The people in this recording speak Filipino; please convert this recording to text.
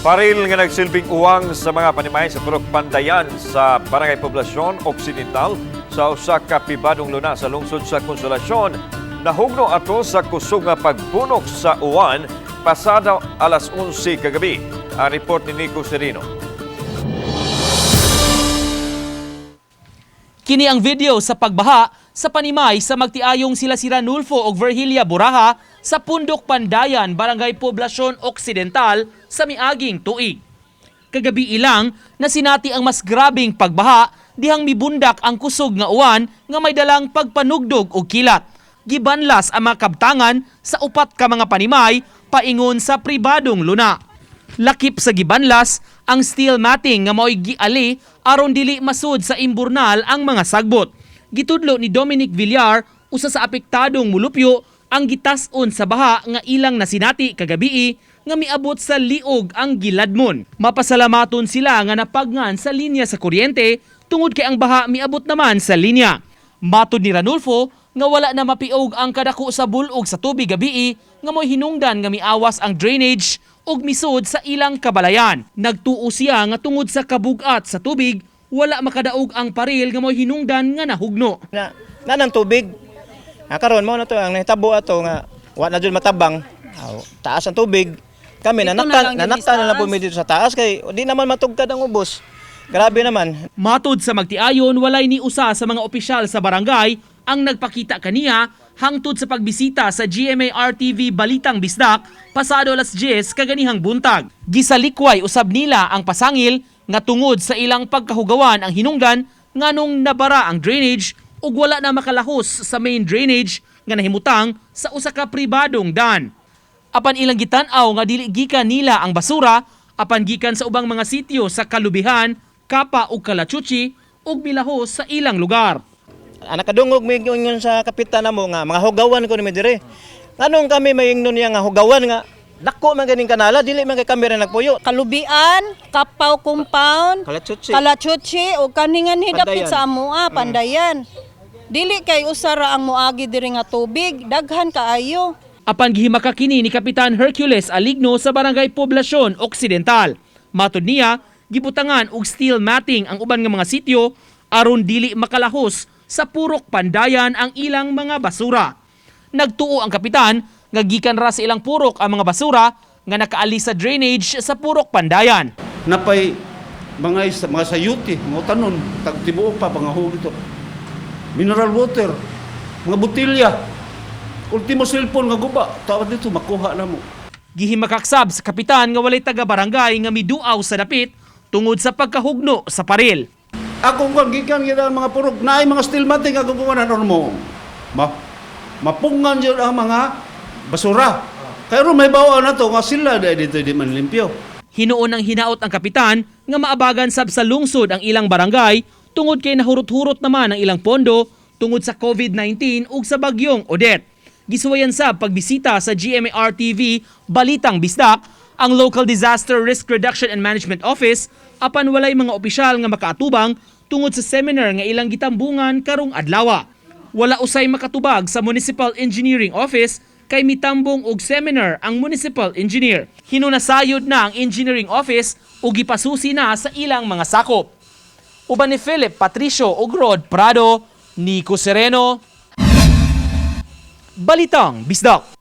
Baril nga nagsilbing uwang sa mga panimay sa Purok Pandayan sa Barangay Poblasyon Occidental sa usa ka pribadong luna sa lungsod sa Consolacion. Nahugno ato sa kusog nga pagbunok sa uwan pasado alas 11 kagabi. Ang report ni Nico Serino. Kini ang video sa pagbaha sa panimay sa magtiayong sila si Ranulfo ug Virgilia Buraha sa Pundok Pandayan, Barangay Poblasyon Occidental sa miaging tuig. Kagabi ilang na sinati ang mas grabing pagbaha dihang mibundak ang kusog nga uwan nga may dalang pagpanugdog og kilat. Gibanlas ang mga kabtangan sa upat ka mga panimay paingon sa pribadong luna. Lakip sa gibanlas ang steel matting nga mao'y giali aron dili masud sa imburnal ang mga sagbot. Gitudlo ni Dominic Villar, usa sa apektadong mulupyo, ang gitas-on sa baha nga ilang nasinati kagabi nga miabot sa liog ang giladmon. Mapasalamaton sila nga napagngan sa linya sa kuryente tungod kay ang baha miabot naman sa linya. Matud ni Ranulfo nga wala na mapiog ang kadako sa bulog sa tubig gabi nga mo'y hinungdan nga miawas ang drainage ug misud sa ilang kabalayan. Nagtuo siya nga tungod sa kabugat sa tubig wala makadaog ang paril nga mo'y hinungdan nga nahugno. Nanang tubig. Karon mo na to ang nahitabo ato nga wa na jud matabang. Taas ang tubig. Kami nanaktan na lang po dito sa taas kay di naman matugkad ang ubos. Grabe naman. Matud sa magtiayon walay ni usa sa mga opisyal sa barangay ang nagpakita kaniya hangtod sa pagbisita sa GMA-RTV Balitang Bisdak pasado alas 10 kaganihang buntag. Gisalikway usab nila ang pasangil nga tungod sa ilang pagkahugawan ang hinungdan nganong nabara ang drainage ug wala na makalahos sa main drainage nga nahimutang sa usa ka pribadong daan. Apan ilang gitan-aw nga dili gikan nila ang basura apan gikan sa ubang mga sityo sa Kalubihan, Kapa ug Kalachuchi ug milahos sa ilang lugar. Anak kadungog mi ingon sa kapitan namo nga mga hugawan ko ni dire. Nganong kami mayingnon niya nga hugawan nga dako man ganing kanala dili man kay kamera nagpuyo. Kalubian, Kapaw Compound, Kalachuchi o kaningan hidapit Pandayan. sa amoa, Pandayan. Dili kay usara ang moagi diri nga tubig, daghan kaayo. Apan gihimaka kini ni Kapitan Hercules Aligno sa Barangay Poblasyon Occidental. Matud niya, gibutangan og steel matting ang uban nga mga sityo aron dili makalahos sa Purok Pandayan ang ilang mga basura. Nagtuo ang kapitan nga gikan ra sa ilang purok ang mga basura nga nakaali sa drainage sa Purok Pandayan. Napay mga sayuti, mga tanon, tagtibuok pa, pangahuli ito. Mineral water, mga botilya, ultimo cellphone nga guba, tawad dito, makuha na mo. Gihimakaksab sa kapitan nga walay taga-barangay nga miduaw sa dapit tungod sa pagkahugno sa paril. Akong kung gikan kita mga purok, naay mga steel matting, akong kumanan mo. Mapungan dyan ang mga basura. Kaya rin may bawa na to, nga sila dito di man limpyo. Hinuon ang hinaot ang kapitan nga maabagan sab sa lungsod ang ilang barangay tungod kay nahurot-hurot naman ang ilang pondo tungod sa COVID-19 ug sa bagyong Odette. Gisuwayan sab pagbisita sa GMA-RTV Balitang Bisdak ang Local Disaster Risk Reduction and Management Office apan walay mga opisyal nga makaatubang tungod sa seminar nga ilang gitambungan karong adlaw. Wala usay makatubag sa Municipal Engineering Office kay mitambong og seminar ang municipal engineer. Hinunasayod na ang engineering office ug gipasusi na sa ilang mga sakop. Uban ni Philip Patricio ug Rod Prado, Nico Sereno, Balitang Bisdak.